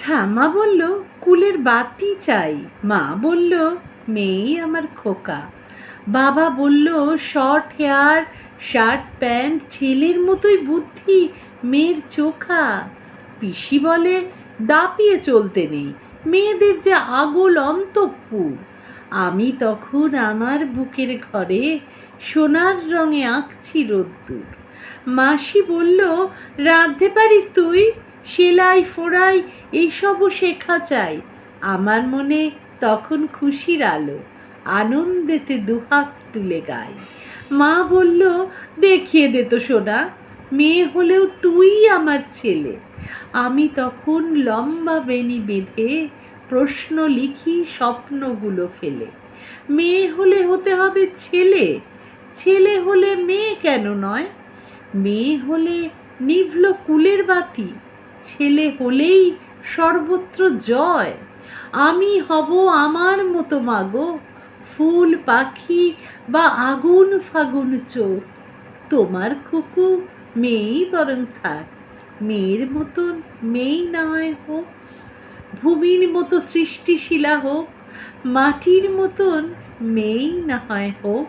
ঠাম্মা বলল কুলের বাতি চাই, মা বলল মেয়েই আমার খোকা, বাবা বলল শর্ট হেয়ার, শার্ট প্যান্ট, ছেলের মতোই বুদ্ধি, মেয়ের চোখা। পিসি বলে দাপিয়ে চলতে নেই, মেয়েদের যে আগল অন্তঃপুর। আমি তখন আমার বুকের ঘরে সোনার রঙে আঁকছি রোদ্দুর। মাসি বলল রাঁধতে পারিস তুই, সেলাই ফোড়াই এইসবও শেখা চাই। আমার মনে তখন খুশির আলো, আনন্দেতে দুহাত তুলে গাই। মা বলল দেখিয়ে দে তো সোনা, মেয়ে হলেও তুই আমার ছেলে। আমি তখন লম্বা বেনি বেঁধে প্রশ্ন লিখি স্বপ্নগুলো ফেলে। মেয়ে হলে হতে হবে ছেলে, ছেলে হলে মেয়ে কেন নয়? মেয়ে হলে নিভল কুলের বাতি, ছেলে হলেই সর্বত্র জয়। আমি হব আমার মতো মাগো, ফুল পাখি বা আগুন ফাগুন চোখ। তোমার খুকু মেয়েই বরং থাক, মেয়ের মতন মেয়েই না হয় হোক। ভূমির মতো সৃষ্টিশীলা হোক, মাটির মতন মেয়েই না হয় হোক।